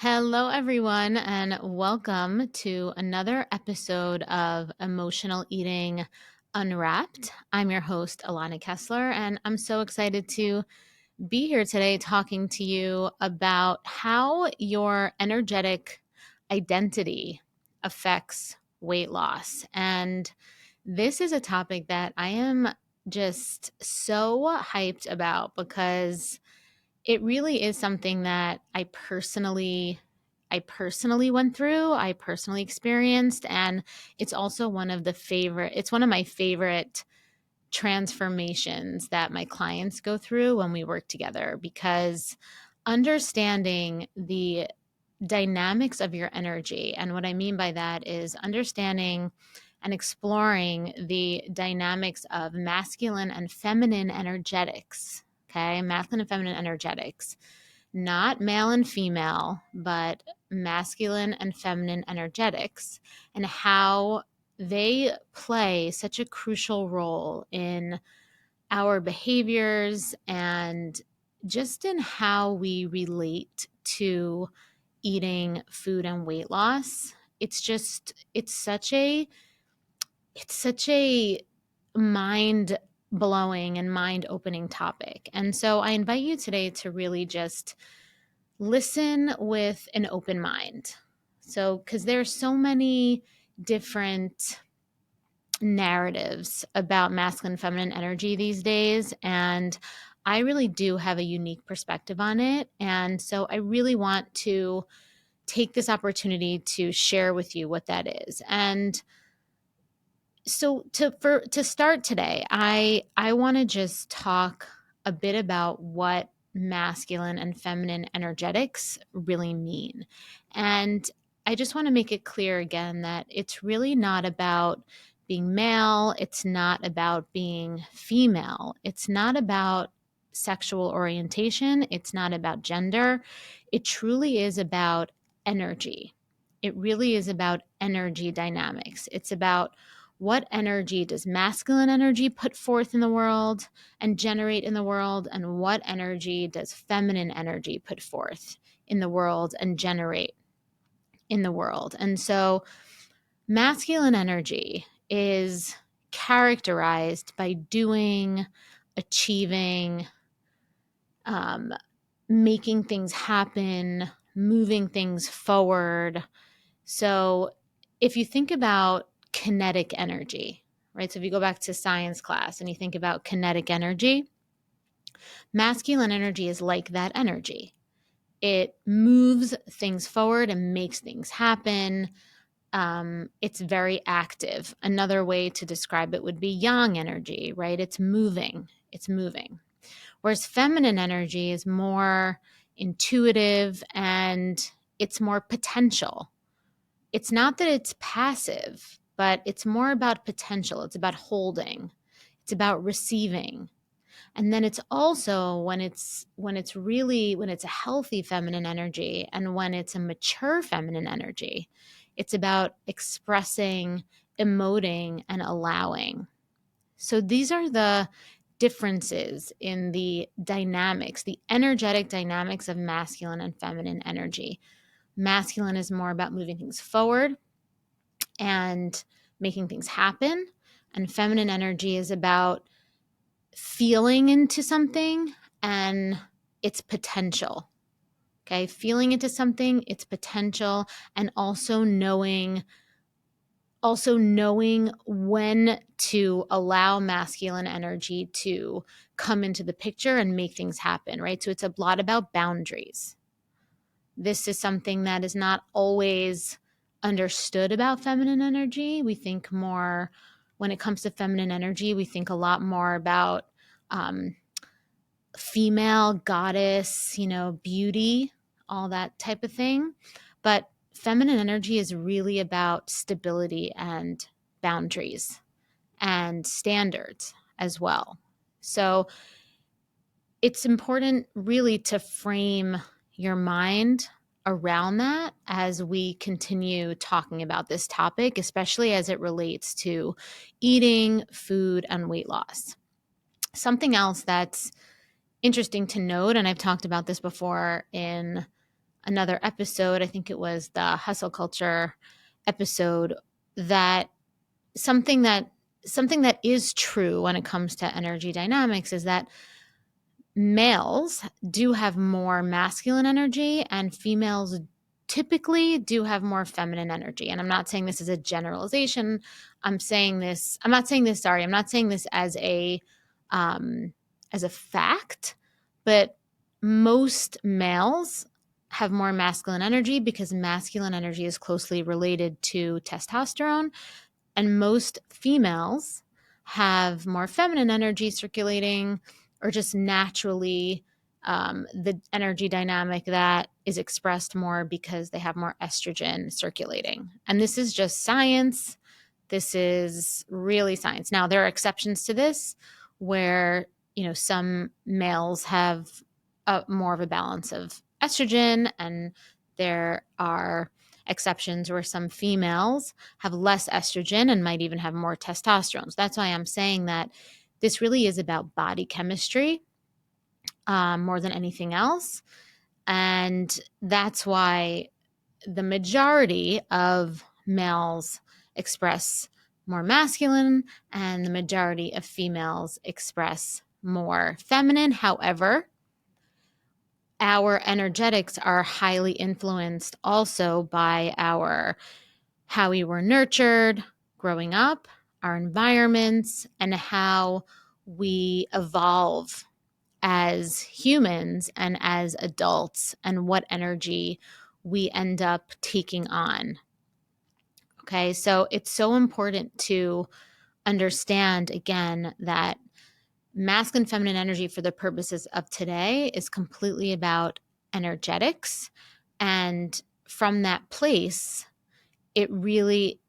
Hello, everyone, and welcome to another episode of Emotional Eating Unwrapped. I'm your host, Alana Kessler, and I'm so excited to be here today talking to you about how your energetic identity affects weight loss. And this is a topic that I am just so hyped about because it really is something that I personally went through, I personally experienced, and it's one of my favorite transformations that my clients go through when we work together because understanding the dynamics of your energy, and what I mean by that is understanding and exploring the dynamics of masculine and feminine energetics. Okay, masculine and feminine energetics, not male and female, but masculine and feminine energetics, and how they play such a crucial role in our behaviors and just in how we relate to eating, food, and weight loss. It's such a mind blowing and mind opening topic. And so I invite you today to really just listen with an open mind. So, because there's so many different narratives about masculine and feminine energy these days, and I really do have a unique perspective on it. And so I really want to take this opportunity to share with you what that is. And so to start today, I want to just talk a bit about what masculine and feminine energetics really mean. And I just want to make it clear again that it's really not about being male, it's not about being female, it's not about sexual orientation, it's not about gender. It truly is about energy. It really is about energy dynamics. It's about what energy does masculine energy put forth in the world and generate in the world, and what energy does feminine energy put forth in the world and generate in the world. And so masculine energy is characterized by doing, achieving, um, making things happen, moving things forward. So if you think about kinetic energy, right? So if you go back to science class and you think about kinetic energy, masculine energy is like that energy. It moves things forward and makes things happen. It's very active. Another way to describe it would be yang energy, right? It's moving. It's moving. Whereas feminine energy is more intuitive and it's more potential. It's not that it's passive, but it's more about potential. It's about holding. It's about receiving. And then it's also when it's a healthy feminine energy and when it's a mature feminine energy, it's about expressing, emoting, and allowing. So these are the differences in the dynamics, the energetic dynamics of masculine and feminine energy. Masculine is more about moving things forward and making things happen. And feminine energy is about feeling into something and its potential. Okay. Feeling into something, its potential, and also knowing when to allow masculine energy to come into the picture and make things happen, right? So it's a lot about boundaries. This is something that is not always understood about feminine energy. We think more, when it comes to feminine energy, we think a lot more about um, female goddess, beauty, all that type of thing. But feminine energy is really about stability and boundaries and standards as well. So it's important really to frame your mind around that as we continue talking about this topic, especially as it relates to eating, food, and weight loss. Something else that's interesting to note, and I've talked about this before in another episode, I think it was the hustle culture episode, that something that something that is true when it comes to energy dynamics is that males do have more masculine energy and females typically do have more feminine energy. And I'm not saying this is a generalization. I'm not saying this as a fact, but most males have more masculine energy because masculine energy is closely related to testosterone, and most females have more feminine energy circulating, or just naturally the energy dynamic that is expressed more because they have more estrogen circulating. And this is just science. This is really science. Now, there are exceptions to this where, some males have more of a balance of estrogen, and there are exceptions where some females have less estrogen and might even have more testosterone. So that's why I'm saying that this really is about body chemistry more than anything else. And that's why the majority of males express more masculine and the majority of females express more feminine. However, our energetics are highly influenced also by how we were nurtured growing up, our environments, and how we evolve as humans and as adults, and what energy we end up taking on. Okay, so it's so important to understand again that masculine and feminine energy for the purposes of today is completely about energetics. And from that place, it really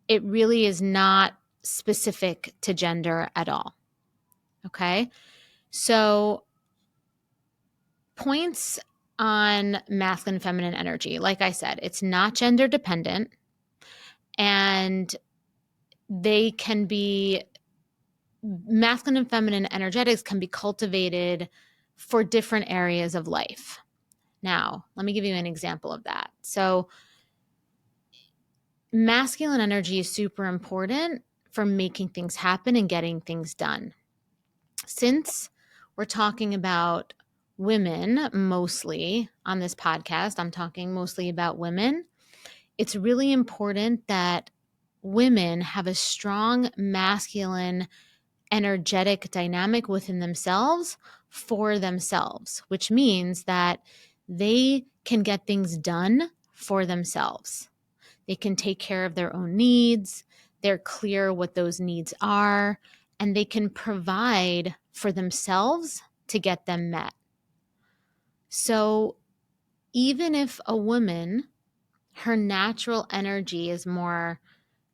is not specific to gender at all. Okay? So points on masculine and feminine energy. Like I said, it's not gender dependent, and they can be masculine and feminine energetics can be cultivated for different areas of life. Now, let me give you an example of that. So, masculine energy is super important for making things happen and getting things done. Since we're talking about women mostly on this podcast, I'm talking mostly about women. It's really important that women have a strong masculine energetic dynamic within themselves for themselves, which means that they can get things done for themselves. They can take care of their own needs. They're clear what those needs are, and they can provide for themselves to get them met. So even if a woman, her natural energy is more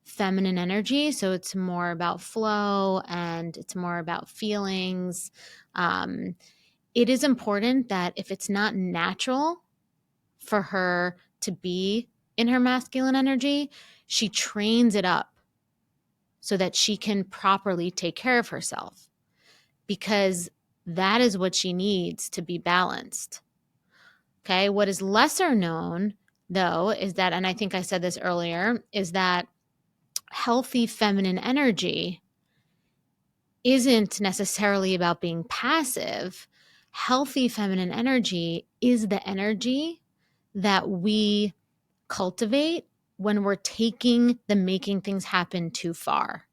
feminine energy, so it's more about flow and it's more about feelings, it is important that if it's not natural for her to be in her masculine energy, she trains it up so that she can properly take care of herself, because that is what she needs to be balanced. Okay, what is lesser known though is that, and I think I said this earlier, is that healthy feminine energy isn't necessarily about being passive. Healthy feminine energy is the energy that we cultivate when we're taking the making things happen too far.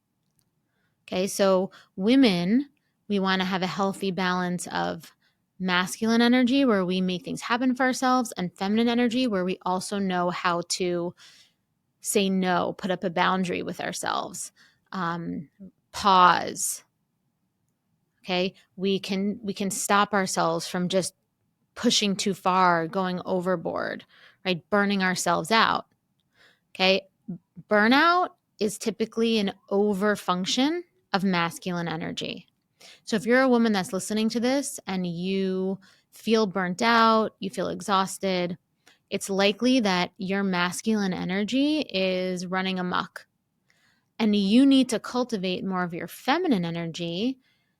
Okay, so women, we want to have a healthy balance of masculine energy where we make things happen for ourselves, and feminine energy where we also know how to say no, put up a boundary with ourselves, pause. Okay, we can stop ourselves from just pushing too far, going overboard, right? Burning ourselves out. Okay, burnout is typically an overfunction of masculine energy. So if you're a woman that's listening to this and you feel burnt out, you feel exhausted, it's likely that your masculine energy is running amok. And you need to cultivate more of your feminine energy.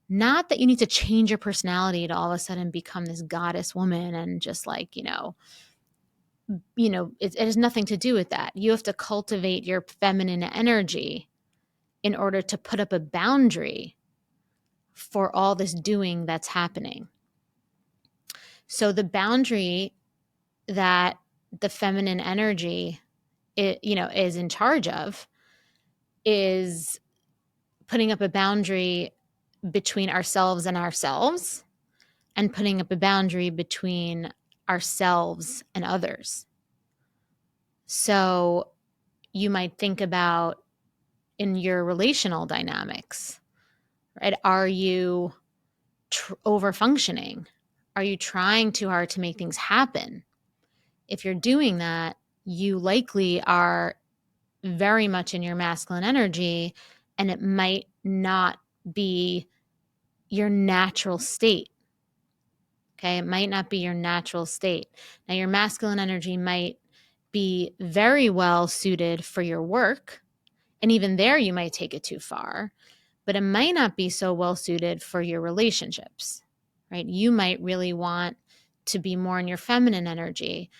Not that you need to change your personality to all of a sudden become this goddess woman and just it has nothing to do with that. You have to cultivate your feminine energy in order to put up a boundary for all this doing that's happening. So the boundary that the feminine energy is in charge of is putting up a boundary between ourselves and putting up a boundary between ourselves and others. So you might think about in your relational dynamics, right? Are you over functioning? Are you trying too hard to make things happen? If you're doing that, you likely are very much in your masculine energy, and it might not be your natural state. Okay. It might not be your natural state. Now, your masculine energy might be very well suited for your work. And even there, you might take it too far, but it might not be so well suited for your relationships, right? You might really want to be more in your feminine energy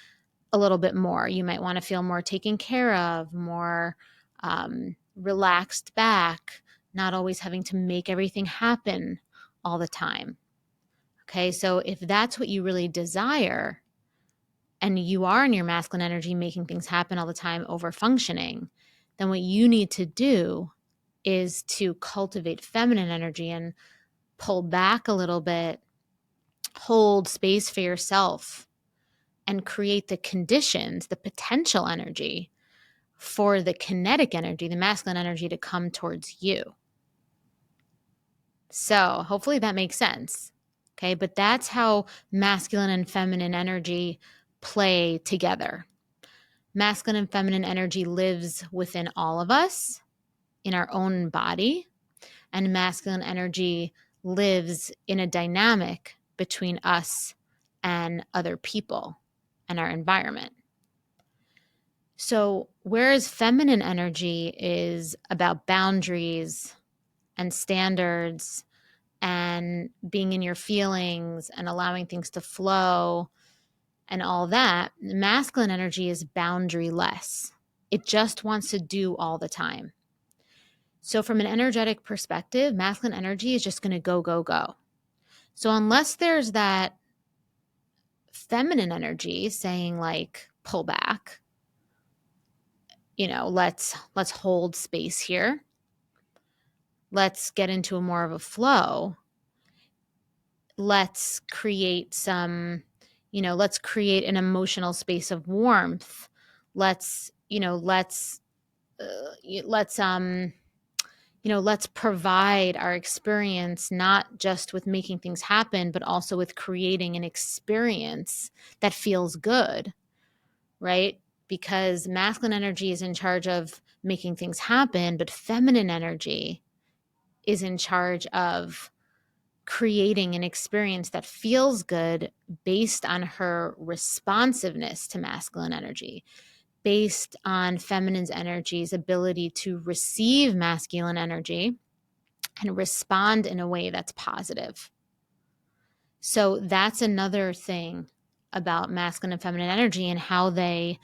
a little bit more. You might want to feel more taken care of, more relaxed back, not always having to make everything happen all the time. Okay, so if that's what you really desire and you are in your masculine energy making things happen all the time, over functioning, then what you need to do is to cultivate feminine energy and pull back a little bit, hold space for yourself, and create the conditions, the potential energy for the kinetic energy, the masculine energy to come towards you. So hopefully that makes sense. Okay, but that's how masculine and feminine energy play together. Masculine and feminine energy lives within all of us in our own body, and masculine energy lives in a dynamic between us and other people and our environment. So, whereas feminine energy is about boundaries and standards and being in your feelings and allowing things to flow and all that, masculine energy is boundaryless. It just wants to do all the time. So, from an energetic perspective, masculine energy is just going to go, go, go. So, unless there's that feminine energy saying, like, pull back, let's hold space here. Let's get into more of a flow. Let's create let's create an emotional space of warmth. Let's provide our experience not just with making things happen, but also with creating an experience that feels good, right? Because masculine energy is in charge of making things happen, but feminine energy is in charge of creating an experience that feels good based on her responsiveness to masculine energy, based on feminine's energy's ability to receive masculine energy and respond in a way that's positive. So that's another thing about masculine and feminine energy and how they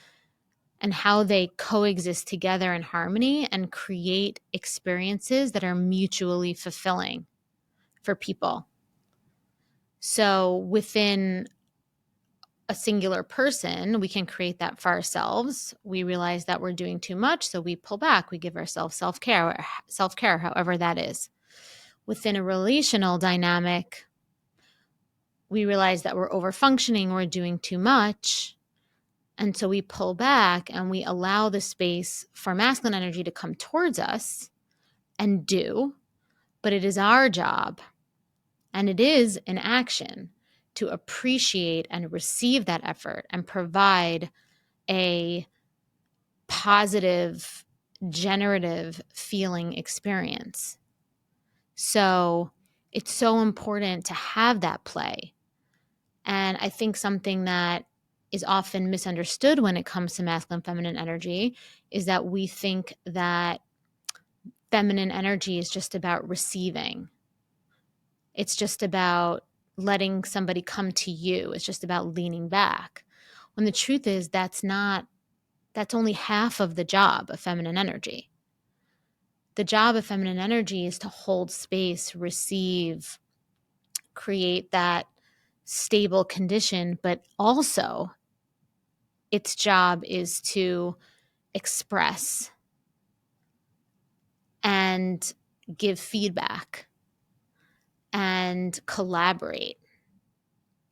coexist together in harmony and create experiences that are mutually fulfilling for people. So within a singular person, we can create that for ourselves. We realize that we're doing too much, so we pull back. We give ourselves self-care, however that is. Within a relational dynamic, we realize that we're over-functioning, we're doing too much, and so we pull back and we allow the space for masculine energy to come towards us and do, but it is our job, and it is an action to appreciate and receive that effort and provide a positive, generative feeling experience. So it's so important to have that play. And I think something that is often misunderstood when it comes to masculine and feminine energy is that we think that feminine energy is just about receiving. It's just about letting somebody come to you. It's just about leaning back. when the truth is that's only half of the job of feminine energy. The job of feminine energy is to hold space, receive, create that stable condition, but also its job is to express and give feedback and collaborate.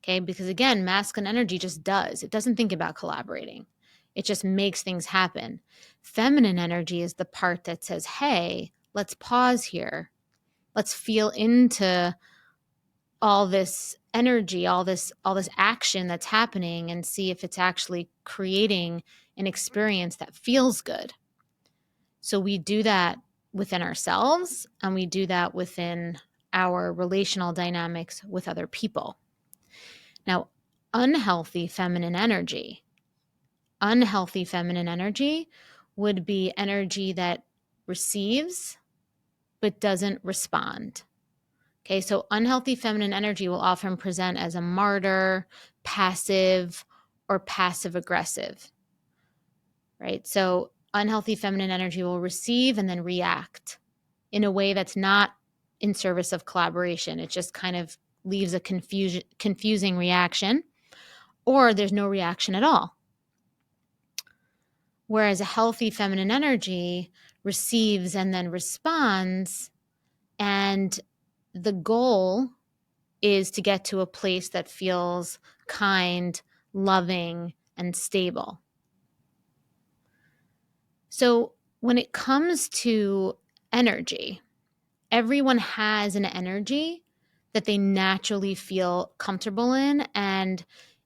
Okay, because again, masculine energy just does. It doesn't think about collaborating. It just makes things happen. Feminine energy is the part that says, hey, let's pause here. Let's feel into all this energy, all this action that's happening and see if it's actually creating an experience that feels good. So we do that within ourselves, and we do that within our relational dynamics with other people. Now, unhealthy feminine energy would be energy that receives but doesn't respond. Okay, so unhealthy feminine energy will often present as a martyr, passive, or passive aggressive, right? So unhealthy feminine energy will receive and then react in a way that's not in service of collaboration. It just kind of leaves a confusing reaction, or there's no reaction at all. Whereas a healthy feminine energy receives and then responds, and the goal is to get to a place that feels kind, loving, and stable. So when it comes to energy, everyone has an energy that they naturally feel comfortable in, and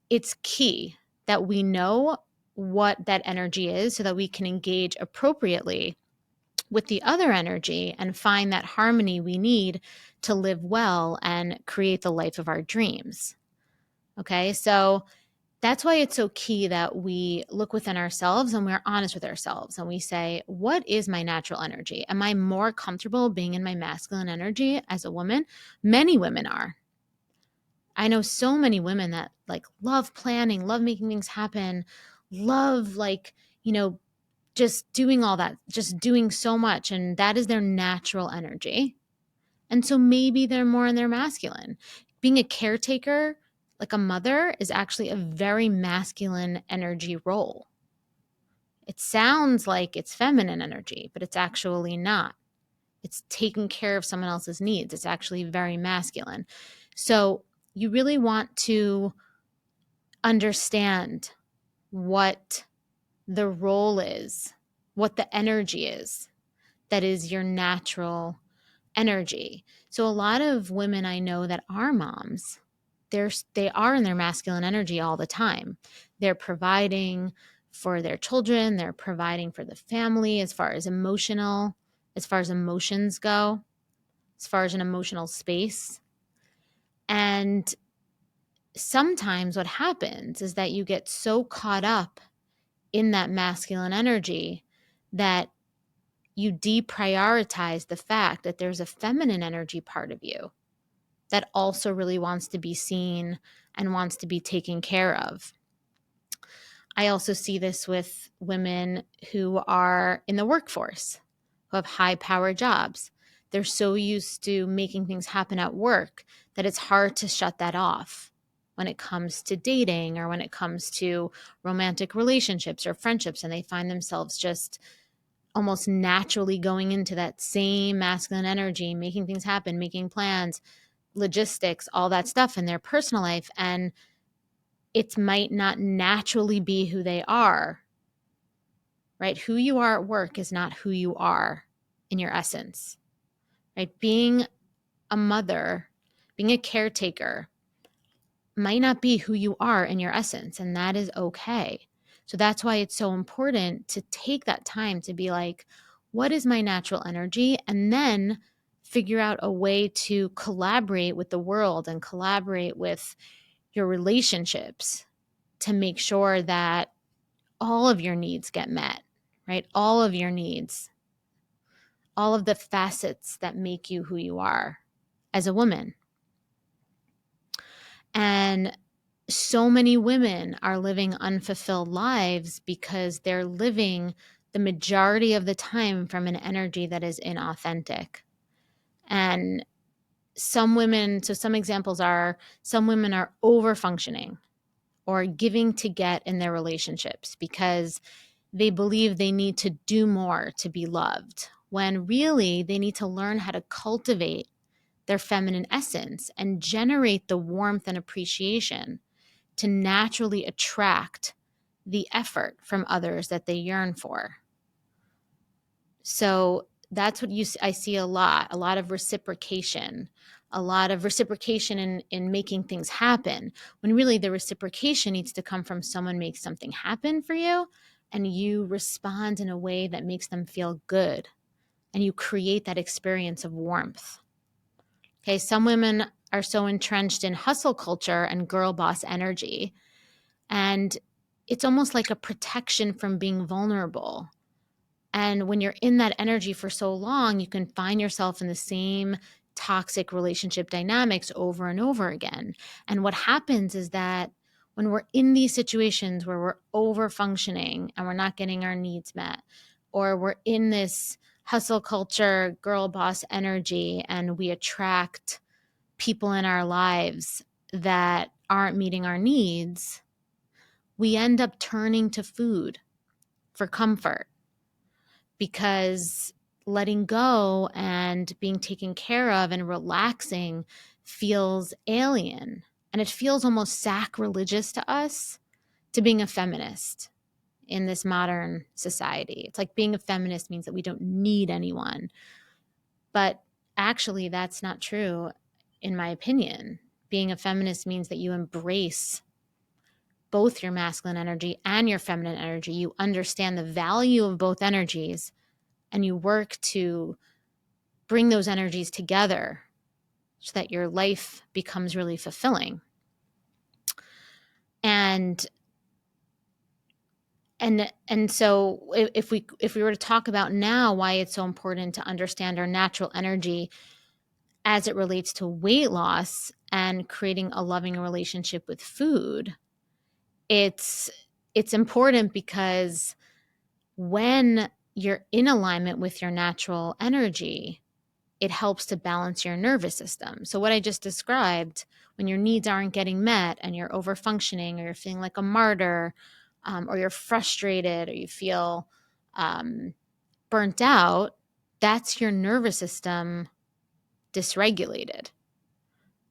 it's key that we know what that energy is so that we can engage appropriately with the other energy and find that harmony we need to live well and create the life of our dreams. Okay, so that's why it's so key that we look within ourselves and we're honest with ourselves and we say, what is my natural energy? Am I more comfortable being in my masculine energy as a woman? Many women are. I know so many women that like love planning, love making things happen, love just doing all that, just doing so much. And that is their natural energy. And so maybe they're more in their masculine. Being a caretaker, like a mother, is actually a very masculine energy role. It sounds like it's feminine energy, but it's actually not. It's taking care of someone else's needs. It's actually very masculine. So you really want to understand what the role is, what the energy is that is your natural energy. So a lot of women I know that are moms, they are in their masculine energy all the time. They're providing for their children, they're providing for the family as far as emotions go, as far as an emotional space. And sometimes what happens is that you get so caught up in that masculine energy that you deprioritize the fact that there's a feminine energy part of you that also really wants to be seen and wants to be taken care of. I also see this with women who are in the workforce, who have high power jobs. They're so used to making things happen at work that it's hard to shut that off when it comes to dating or when it comes to romantic relationships or friendships, and they find themselves just almost naturally going into that same masculine energy, making things happen, making plans, logistics, all that stuff in their personal life. And it might not naturally be who they are, right? Who you are at work is not who you are in your essence, right? Being a mother, being a caretaker might not be who you are in your essence, and that is okay. So that's why it's so important to take that time to be like, what is my natural energy? And then figure out a way to collaborate with the world and collaborate with your relationships to make sure that all of your needs get met, right? All of your needs, all of the facets that make you who you are as a woman. And So many women are living unfulfilled lives because they're living the majority of the time from an energy that is inauthentic. And some examples are some women are over functioning or giving to get in their relationships because they believe they need to do more to be loved, when really they need to learn how to cultivate their feminine essence and generate the warmth and appreciation to naturally attract the effort from others that they yearn for. So that's what I see a lot of reciprocation, in making things happen, when really the reciprocation needs to come from someone makes something happen for you and you respond in a way that makes them feel good and you create that experience of warmth. Okay, some women are so entrenched in hustle culture and girl boss energy, and it's almost like a protection from being vulnerable. And when you're in that energy for so long, you can find yourself in the same toxic relationship dynamics over and over again. And what happens is that when we're in these situations where we're over functioning and we're not getting our needs met, or we're in this hustle culture, girl boss energy, and we attract people in our lives that aren't meeting our needs, we end up turning to food for comfort, because letting go and being taken care of and relaxing feels alien. And it feels almost sacrilegious to us to being a feminist in this modern society. It's like being a feminist means that we don't need anyone. But actually, that's not true, in my opinion. Being a feminist means that you embrace both your masculine energy and your feminine energy. You understand the value of both energies and you work to bring those energies together so that your life becomes really fulfilling. And so if we were to talk about now why it's so important to understand our natural energy as it relates to weight loss and creating a loving relationship with food, it's important because when you're in alignment with your natural energy, it helps to balance your nervous system. So what I just described, when your needs aren't getting met and you're over functioning, or you're feeling like a martyr, or you're frustrated, or you feel burnt out, that's your nervous system dysregulated.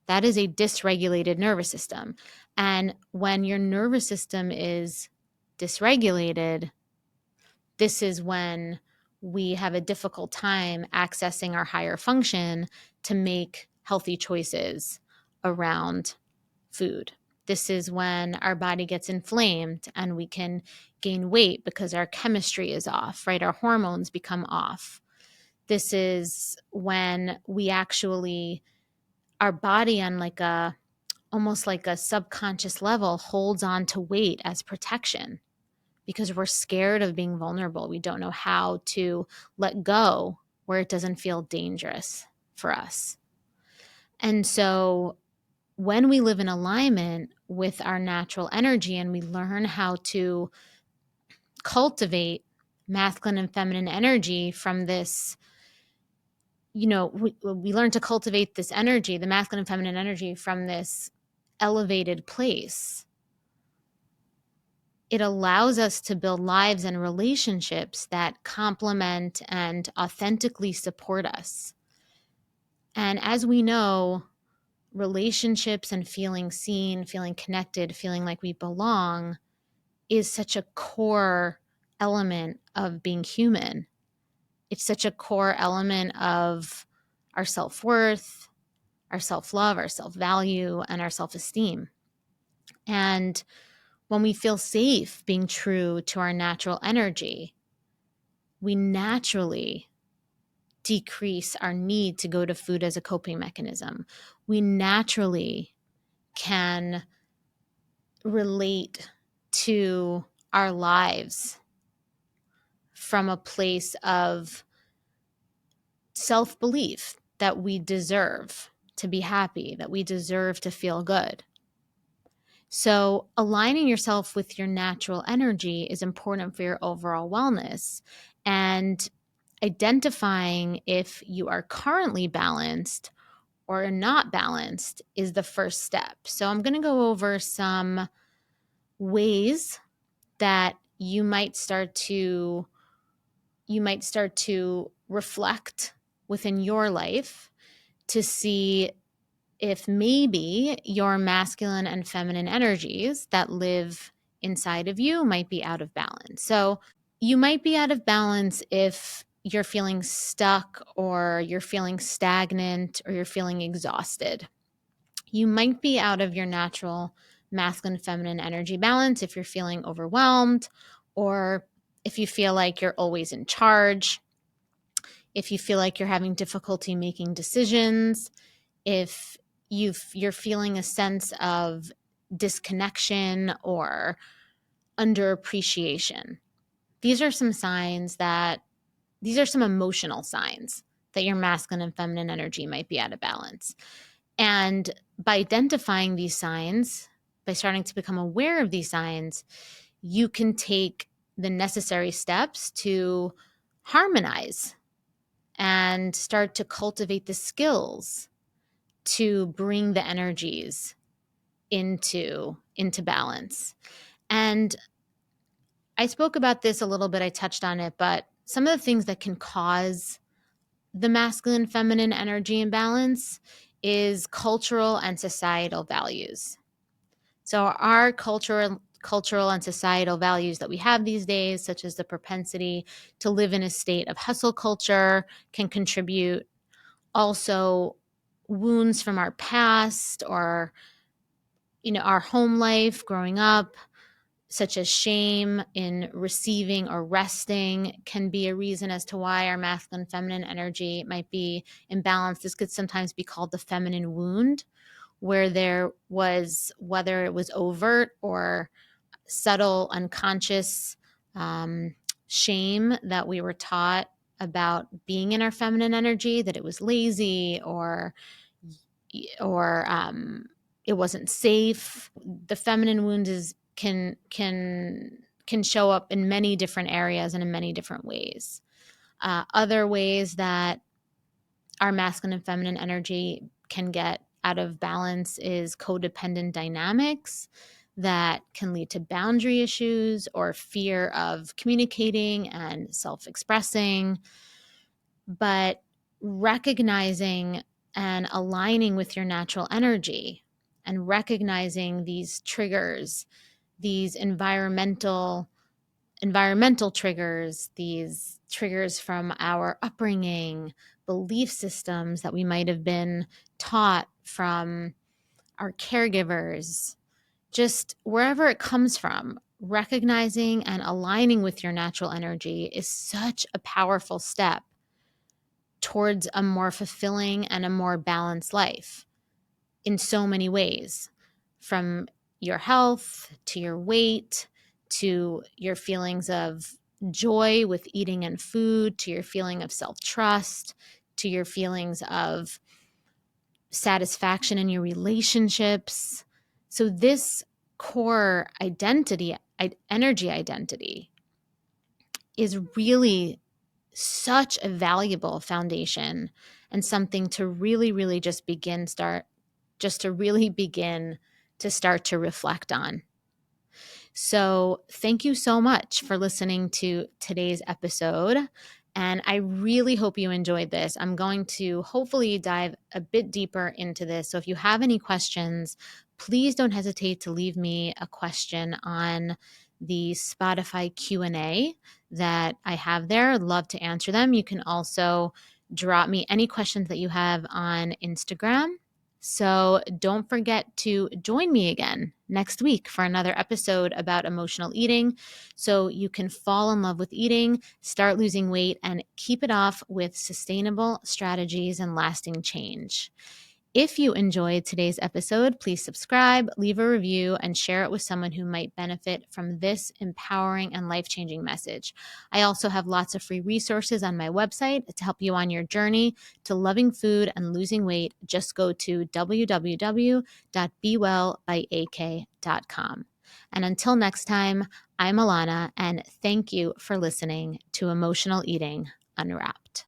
That is a dysregulated nervous system. And when your nervous system is dysregulated, this is when we have a difficult time accessing our higher function to make healthy choices around food. This is when our body gets inflamed and we can gain weight because our chemistry is off, right? Our hormones become off. This is when we actually, our body on like a, almost like a subconscious level, holds on to weight as protection because we're scared of being vulnerable. We don't know how to let go where it doesn't feel dangerous for us. And so when we live in alignment with our natural energy and we learn how to cultivate masculine and feminine energy from this, we learn to cultivate this energy, the masculine and feminine energy, from this elevated place. It allows us to build lives and relationships that complement and authentically support us. And as we know, relationships and feeling seen, feeling connected, feeling like we belong is such a core element of being human. It's such a core element of our self-worth, our self-love, our self-value, and our self-esteem. And when we feel safe being true to our natural energy, we naturally decrease our need to go to food as a coping mechanism. We naturally can relate to our lives from a place of self-belief that we deserve to be happy, that we deserve to feel good. So, aligning yourself with your natural energy is important for your overall wellness. And identifying if you are currently balanced or not balanced is the first step. So, I'm going to go over some ways that you might start to reflect within your life to see if maybe your masculine and feminine energies that live inside of you might be out of balance. So, you might be out of balance if you're feeling stuck or you're feeling stagnant or you're feeling exhausted. You might be out of your natural masculine feminine energy balance if you're feeling overwhelmed, or if you feel like you're always in charge, if you feel like you're having difficulty making decisions, if you're feeling a sense of disconnection or underappreciation. These are some signs that these are some emotional signs that your masculine and feminine energy might be out of balance. And by identifying these signs, by starting to become aware of these signs, you can take the necessary steps to harmonize and start to cultivate the skills to bring the energies into balance. And I spoke about this a little bit, I touched on it, but some of the things that can cause the masculine feminine energy imbalance is cultural and societal values. So our cultural and societal values that we have these days, such as the propensity to live in a state of hustle culture, can contribute. Also, wounds from our past or our home life growing up, such as shame in receiving or resting, can be a reason as to why our masculine feminine energy might be imbalanced. This could sometimes be called the feminine wound, where there was, whether it was overt or subtle, unconscious shame that we were taught about being in our feminine energy, that it was lazy or it wasn't safe. The feminine wound can show up in many different areas and in many different ways. Other ways that our masculine and feminine energy can get out of balance is codependent dynamics that can lead to boundary issues or fear of communicating and self-expressing. But recognizing and aligning with your natural energy and recognizing these triggers, these environmental triggers, these triggers from our upbringing, belief systems that we might have been taught from our caregivers, just wherever it comes from, recognizing and aligning with your natural energy is such a powerful step towards a more fulfilling and a more balanced life in so many ways, from your health to your weight to your feelings of joy with eating and food to your feeling of self-trust to your feelings of satisfaction in your relationships. So this core identity, energy identity, is really such a valuable foundation and something to really, really just begin to start to reflect on. So, thank you so much for listening to today's episode. And I really hope you enjoyed this. I'm going to hopefully dive a bit deeper into this. So, if you have any questions, please don't hesitate to leave me a question on the Spotify Q&A that I have there. I'd love to answer them. You can also drop me any questions that you have on Instagram. So don't forget to join me again next week for another episode about emotional eating so you can fall in love with eating, start losing weight, and keep it off with sustainable strategies and lasting change. If you enjoyed today's episode, please subscribe, leave a review, and share it with someone who might benefit from this empowering and life-changing message. I also have lots of free resources on my website to help you on your journey to loving food and losing weight. Just go to www.bewellbyak.com. And until next time, I'm Alana, and thank you for listening to Emotional Eating Unwrapped.